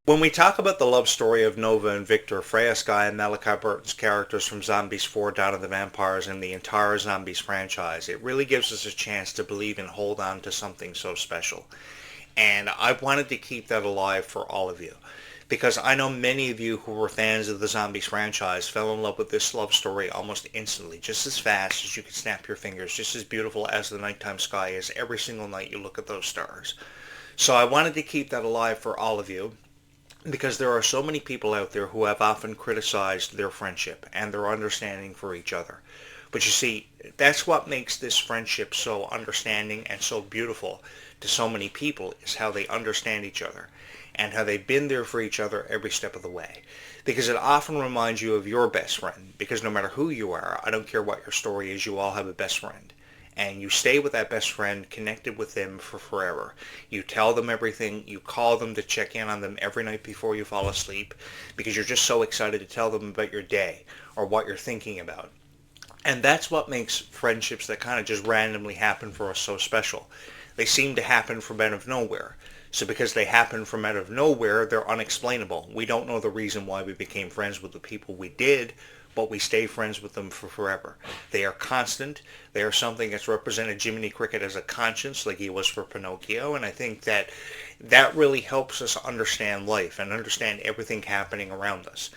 When we talk about the love story of Nova and Victor, Freya Sky and Malachi Burton's characters from Zombies 4, Dawn of the Vampires, and the entire Zombies franchise, it really gives us a chance to believe and hold on to something so special. And I wanted to keep that alive for all of you. Because I know many of you who were fans of the Zombies franchise fell in love with this love story almost instantly, just as fast as you could snap your fingers, just as beautiful as the nighttime sky is every single night you look at those stars. So I wanted to keep that alive for all of you because there are so many people out there who have often criticized their friendship and their understanding for each other. But you see, that's what makes this friendship so understanding and so beautiful to so many people is how they understand each other and how they've been there for each other every step of the way. Because it often reminds you of your best friend. Because no matter who you are, I don't care what your story is, you all have a best friend. And you stay with that best friend, connected with them for forever. You tell them everything. You call them to check in on them every night before you fall asleep because you're just so excited to tell them about your day or what you're thinking about. And that's what makes friendships that kind of just randomly happen for us so special. They seem to happen from out of nowhere. So because they happen from out of nowhere, they're unexplainable. We don't know the reason why we became friends with the people we did, but we stay friends with them for forever. They are constant. They are something that's represented Jiminy Cricket as a conscience, like he was for Pinocchio, and I think that that really helps us understand life and understand everything happening around us.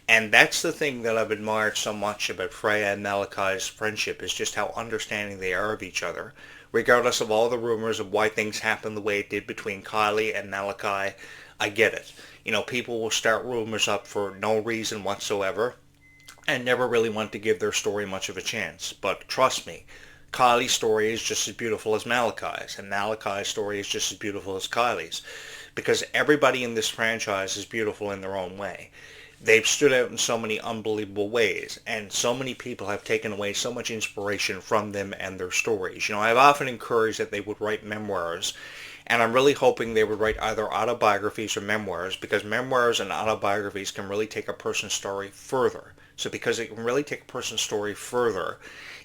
And that's the thing that I've admired so much about Freya and Malachi's friendship is just how understanding they are of each other, regardless of all the rumors of why things happened the way it did between Kylie and Malachi. I get it. You know, people will start rumors up for no reason whatsoever and never really want to give their story much of a chance. But trust me, Kylie's story is just as beautiful as Malachi's, and Malachi's story is just as beautiful as Kylie's, because everybody in this franchise is beautiful in their own way. They've stood out in so many unbelievable ways, and so many people have taken away so much inspiration from them and their stories. You know, I've often encouraged that they would write memoirs, and I'm really hoping they would write either autobiographies or memoirs, because memoirs and autobiographies can really take a person's story further. So because it can really take a person's story further,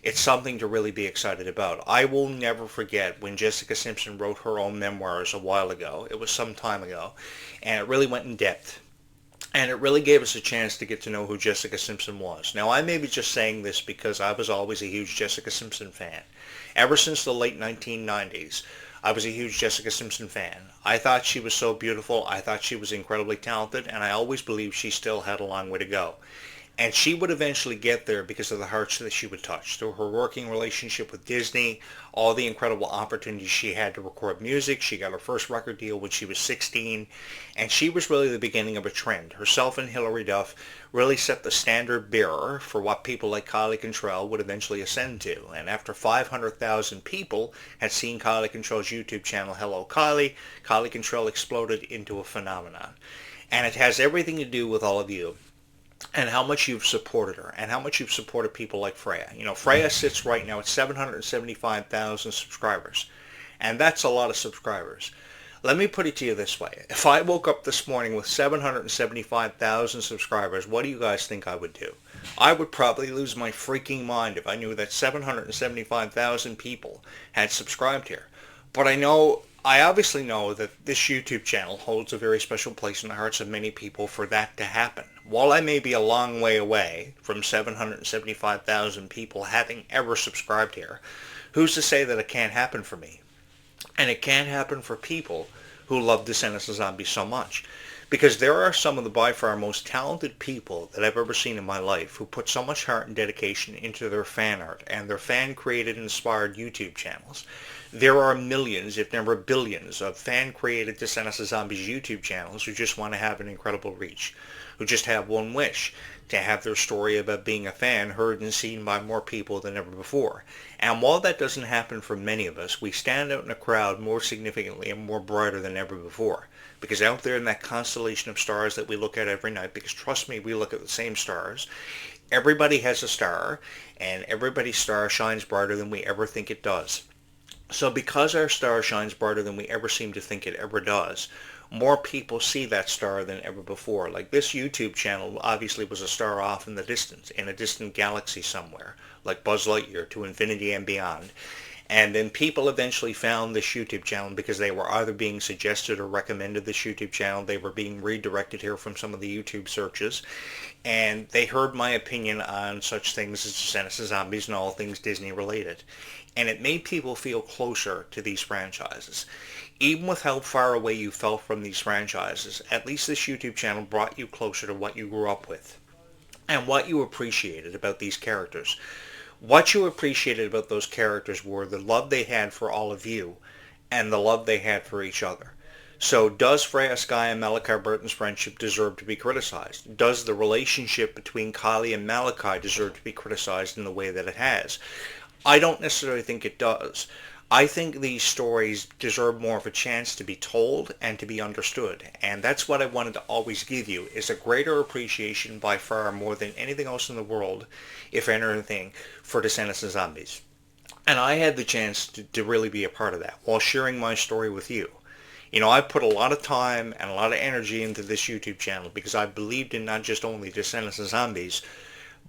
it's something to really be excited about. I will never forget when Jessica Simpson wrote her own memoirs a while ago. It was some time ago, and it really went in depth. And it really gave us a chance to get to know who Jessica Simpson was. Now, I may be just saying this because I was always a huge Jessica Simpson fan. Ever since the late 1990s, I was a huge Jessica Simpson fan. I thought she was so beautiful. I thought she was incredibly talented, and I always believed she still had a long way to go. And she would eventually get there because of the hearts that she would touch. Through her working relationship with Disney, all the incredible opportunities she had to record music. She got her first record deal when she was 16. And she was really the beginning of a trend. Herself and Hilary Duff really set the standard bearer for what people like Kylie Cantrell would eventually ascend to. And after 500,000 people had seen Kylie Cantrell's YouTube channel, Hello Kylie, Kylie Cantrell exploded into a phenomenon. And it has everything to do with all of you and how much you've supported her, and how much you've supported people like Freya. You know, Freya sits right now at 775,000 subscribers, and that's a lot of subscribers. Let me put it to you this way. If I woke up this morning with 775,000 subscribers, what do you guys think I would do? I would probably lose my freaking mind if I knew that 775,000 people had subscribed here. But I obviously know that this YouTube channel holds a very special place in the hearts of many people for that to happen. While I may be a long way away from 775,000 people having ever subscribed here, who's to say that it can't happen for me? And it can happen for people who love Descendants of Zombies so much. Because there are some of the by far most talented people that I've ever seen in my life who put so much heart and dedication into their fan art and their fan-created and inspired YouTube channels. There are millions, if never billions, of fan-created Descendants of Zombies YouTube channels who just want to have an incredible reach, who just have one wish, to have their story about being a fan heard and seen by more people than ever before. And while that doesn't happen for many of us, we stand out in a crowd more significantly and more brighter than ever before. Because out there in that constellation of stars that we look at every night, because trust me, we look at the same stars, everybody has a star, and everybody's star shines brighter than we ever think it does. So because our star shines brighter than we ever seem to think it ever does, more people see that star than ever before. Like this YouTube channel obviously was a star off in the distance, in a distant galaxy somewhere, like Buzz Lightyear to infinity and beyond. And then people eventually found this YouTube channel because they were either being suggested or recommended this YouTube channel. They were being redirected here from some of the YouTube searches. And they heard my opinion on such things as Descendants of Zombies and all things Disney related. And it made people feel closer to these franchises. Even with how far away you felt from these franchises, at least this YouTube channel brought you closer to what you grew up with and what you appreciated about these characters. What you appreciated about those characters were the love they had for all of you and the love they had for each other. So does Freya Sky and Malachi Burton's friendship deserve to be criticized? Does the relationship between Kylie and Malachi deserve to be criticized in the way that it has? I don't necessarily think it does. I think these stories deserve more of a chance to be told and to be understood. And that's what I wanted to always give you, is a greater appreciation by far more than anything else in the world, if anything, for Descendants of Zombies. And I had the chance to really be a part of that while sharing my story with you. You know, I put a lot of time and a lot of energy into this YouTube channel because I believed in not just only Descendants of Zombies,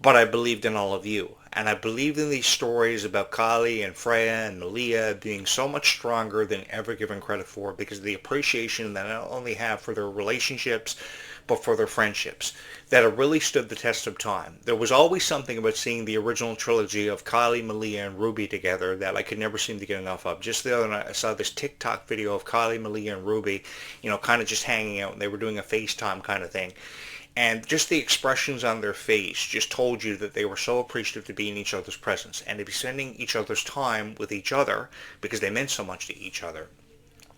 but I believed in all of you. And I believed in these stories about Kylie and Freya and Malia being so much stronger than ever given credit for because of the appreciation that I not only have for their relationships, but for their friendships, that have really stood the test of time. There was always something about seeing the original trilogy of Kylie, Malia, and Ruby together that I could never seem to get enough of. Just the other night, I saw this TikTok video of Kylie, Malia, and Ruby, you know, kind of just hanging out, and they were doing a FaceTime kind of thing. And just the expressions on their face just told you that they were so appreciative to be in each other's presence and to be spending each other's time with each other because they meant so much to each other.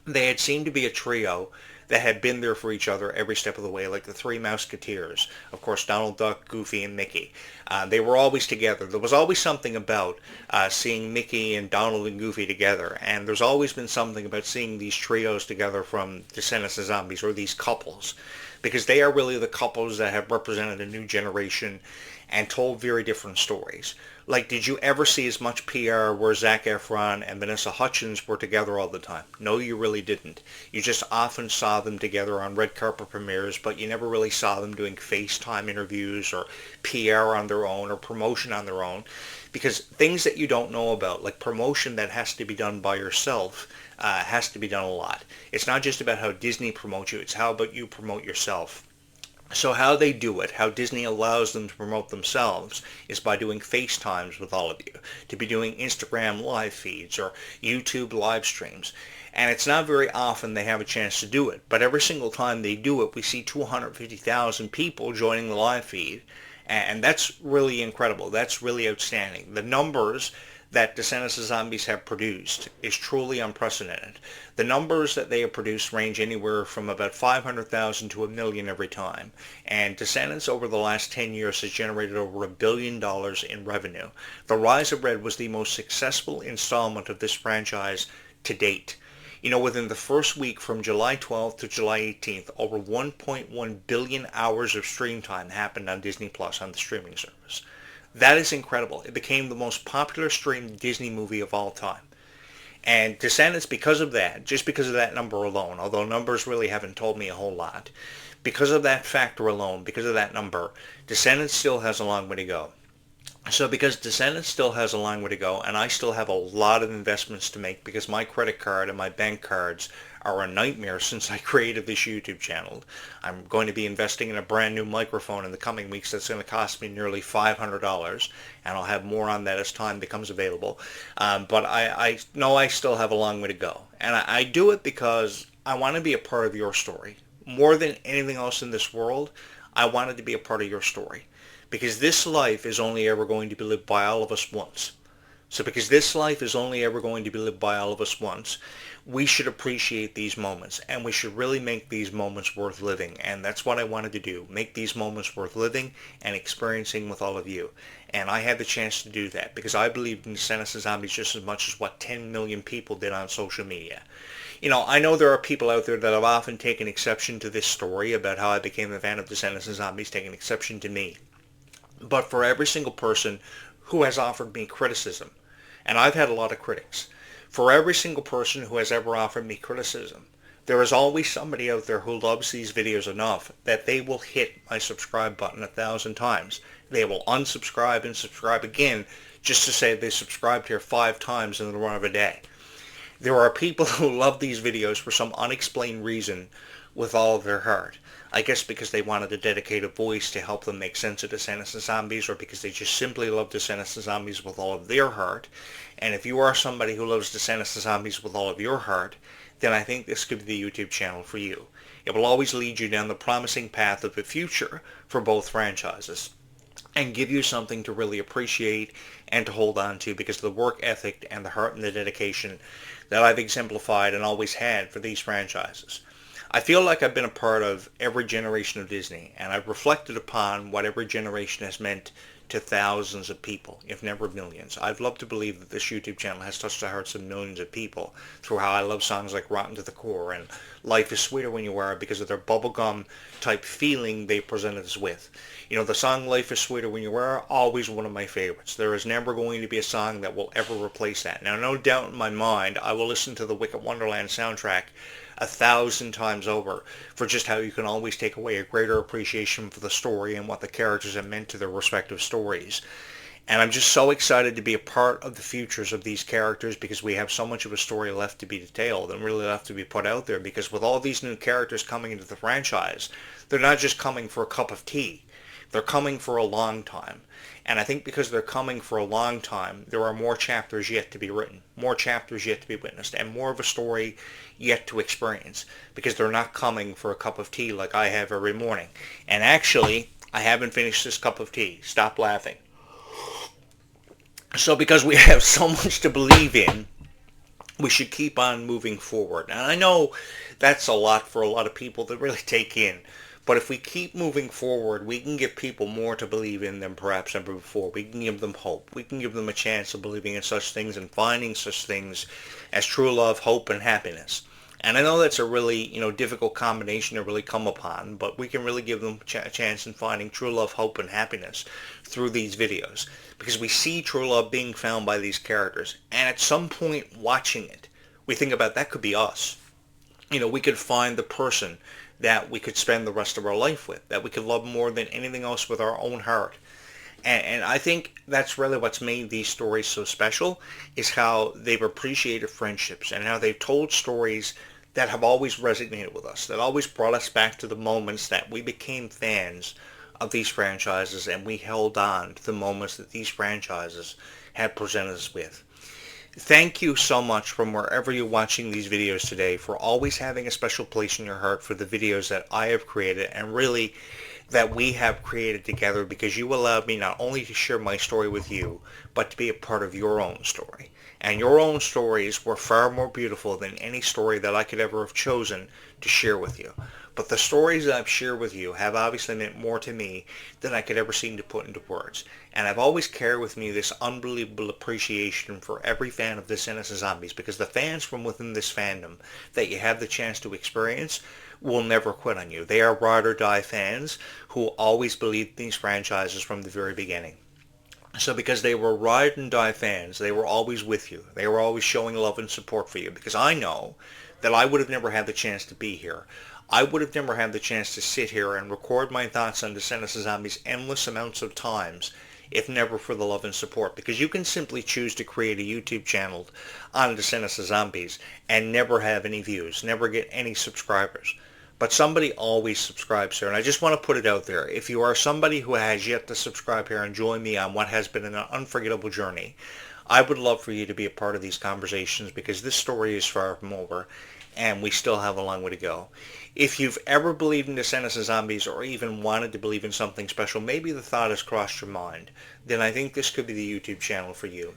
They had seemed to be a trio that had been there for each other every step of the way, like the Three Mouseketeers. Of course, Donald Duck, Goofy, and Mickey. They were always together. There was always something about seeing Mickey and Donald and Goofy together, and there's always been something about seeing these trios together from Descendants of Zombies, or these couples, because they are really the couples that have represented a new generation and told very different stories. Like, did you ever see as much PR where Zac Efron and Vanessa Hudgens were together all the time? No, you really didn't. You just often saw them together on red carpet premieres, but you never really saw them doing FaceTime interviews or PR on their own or promotion on their own. Because things that you don't know about, like promotion that has to be done by yourself, has to be done a lot. It's not just about how Disney promotes you, it's how about you promote yourself. So how they do it, how Disney allows them to promote themselves, is by doing FaceTimes with all of you, to be doing Instagram live feeds or YouTube live streams. And it's not very often they have a chance to do it, but every single time they do it, we see 250,000 people joining the live feed, and that's really incredible. That's really outstanding. The numbers that Descendants of Zombies have produced is truly unprecedented. The numbers that they have produced range anywhere from about 500,000 to 1 million every time. And Descendants over the last 10 years has generated over $1 billion in revenue. The Rise of Red was the most successful installment of this franchise to date. You know, within the first week from July 12th to July 18th, over 1.1 billion hours of stream time happened on Disney Plus, on the streaming service. That is incredible. It became the most popular streamed Disney movie of all time. And Descendants, because of that, just because of that number alone, although numbers really haven't told me a whole lot, because of that factor alone, because of that number, Descendants still has a long way to go. So because Descendants still has a long way to go, and I still have a lot of investments to make because my credit card and my bank cards are a nightmare since I created this YouTube channel. I'm going to be investing in a brand new microphone in the coming weeks that's going to cost me nearly $500, and I'll have more on that as time becomes available. But I know I still have a long way to go. And I do it because I want to be a part of your story. More than anything else in this world, I wanted to be a part of your story. Because this life is only ever going to be lived by all of us once. So because this life is only ever going to be lived by all of us once, we should appreciate these moments, and we should really make these moments worth living. And that's what I wanted to do, make these moments worth living and experiencing with all of you. And I had the chance to do that because I believed in Descendants of Zombies just as much as what 10 million people did on social media. You know, I know there are people out there that have often taken exception to this story about how I became a fan of Descendants of Zombies, taking exception to me. But for every single person who has offered me criticism, and I've had a lot of critics, for every single person who has ever offered me criticism, There is always somebody out there who loves these videos enough that they will hit my subscribe button 1,000 times. They will unsubscribe and subscribe again just to say they subscribed here 5 times in the run of a day. There are people who love these videos for some unexplained reason with all of their heart. I guess because they wanted a dedicated voice to help them make sense of Descendants of Zombies, or because they just simply love Descendants of Zombies with all of their heart. And if you are somebody who loves Descendants of Zombies with all of your heart, then I think this could be the YouTube channel for you. It will always lead you down the promising path of the future for both franchises, and give you something to really appreciate and to hold on to because of the work ethic and the heart and the dedication that I've exemplified and always had for these franchises. I feel like I've been a part of every generation of Disney, and I've reflected upon what every generation has meant to thousands of people, if never millions. I'd love to believe that this YouTube channel has touched the hearts of millions of people through how I love songs like Rotten to the Core and Life is Sweeter When You Wear It because of their bubblegum type feeling they presented us with. You know, the song Life is Sweeter When You Wear It, always one of my favorites. There is never going to be a song that will ever replace that. Now, no doubt in my mind, I will listen to the Wicked Wonderland soundtrack 1,000 times over for just how you can always take away a greater appreciation for the story and what the characters have meant to their respective stories. And I'm just so excited to be a part of the futures of these characters because we have so much of a story left to be detailed and really left to be put out there, because with all these new characters coming into the franchise, they're not just coming for a cup of tea. They're coming for a long time. And I think because they're coming for a long time, there are more chapters yet to be written, more chapters yet to be witnessed, and more of a story yet to experience, because they're not coming for a cup of tea like I have every morning. And actually, I haven't finished this cup of tea. Stop laughing. So because we have so much to believe in, we should keep on moving forward. And I know that's a lot for a lot of people to really take in. But if we keep moving forward, we can give people more to believe in than perhaps ever before. We can give them hope. We can give them a chance of believing in such things and finding such things as true love, hope, and happiness. And I know that's a really, difficult combination to really come upon, but we can really give them a chance in finding true love, hope, and happiness through these videos. Because we see true love being found by these characters. And at some point watching it, we think about that could be us. We could find the person that we could spend the rest of our life with, that we could love more than anything else with our own heart. And I think that's really what's made these stories so special, is how they've appreciated friendships and how they've told stories that have always resonated with us, that always brought us back to the moments that we became fans of these franchises and we held on to the moments that these franchises had presented us with. Thank you so much from wherever you're watching these videos today for always having a special place in your heart for the videos that I have created and really that we have created together, because you allowed me not only to share my story with you, but to be a part of your own story. And your own stories were far more beautiful than any story that I could ever have chosen to share with you. But the stories that I've shared with you have obviously meant more to me than I could ever seem to put into words. And I've always carried with me this unbelievable appreciation for every fan of Descendants of Zombies, because the fans from within this fandom that you have the chance to experience will never quit on you. They are ride or die fans who always believed these franchises from the very beginning. So because they were ride and die fans, they were always with you. They were always showing love and support for you, because I know that I would have never had the chance to be here. I would have never had the chance to sit here and record my thoughts on Descendants of Zombies endless amounts of times if never for the love and support. Because you can simply choose to create a YouTube channel on Descendants of Zombies and never have any views, never get any subscribers. But somebody always subscribes here, and I just want to put it out there. If you are somebody who has yet to subscribe here and join me on what has been an unforgettable journey, I would love for you to be a part of these conversations, because this story is far from over, and we still have a long way to go. If you've ever believed in Descendants of Zombies, or even wanted to believe in something special, maybe the thought has crossed your mind, then I think this could be the YouTube channel for you.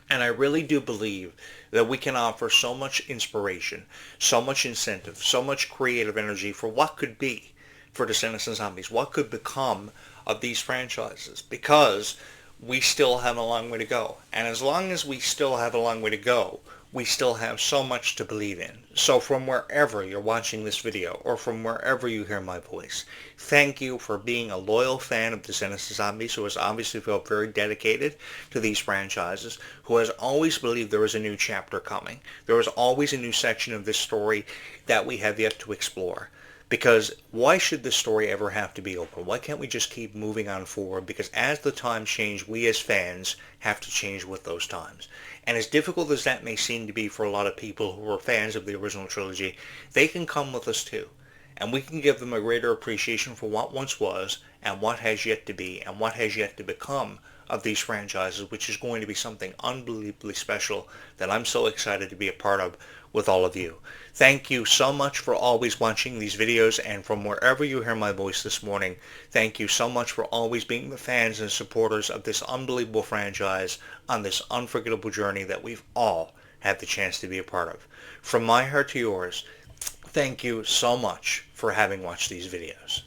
And I really do believe that we can offer so much inspiration, so much incentive, so much creative energy for what could be for Descendants of Zombies, what could become of these franchises, because we still have a long way to go. And as long as we still have a long way to go, we still have so much to believe in. So from wherever you're watching this video, or from wherever you hear my voice, thank you for being a loyal fan of Descendants of Zombies, who has obviously felt very dedicated to these franchises, who has always believed there was a new chapter coming. There was always a new section of this story that we have yet to explore. Because why should this story ever have to be open? Why can't we just keep moving on forward? Because as the times change, we as fans have to change with those times. And as difficult as that may seem to be for a lot of people who are fans of the original trilogy, they can come with us too. And we can give them a greater appreciation for what once was, and what has yet to be, and what has yet to become of these franchises, which is going to be something unbelievably special that I'm so excited to be a part of with all of you. Thank you so much for always watching these videos, and from wherever you hear my voice this morning, thank you so much for always being the fans and supporters of this unbelievable franchise on this unforgettable journey that we've all had the chance to be a part of. From my heart to yours, thank you so much for having watched these videos.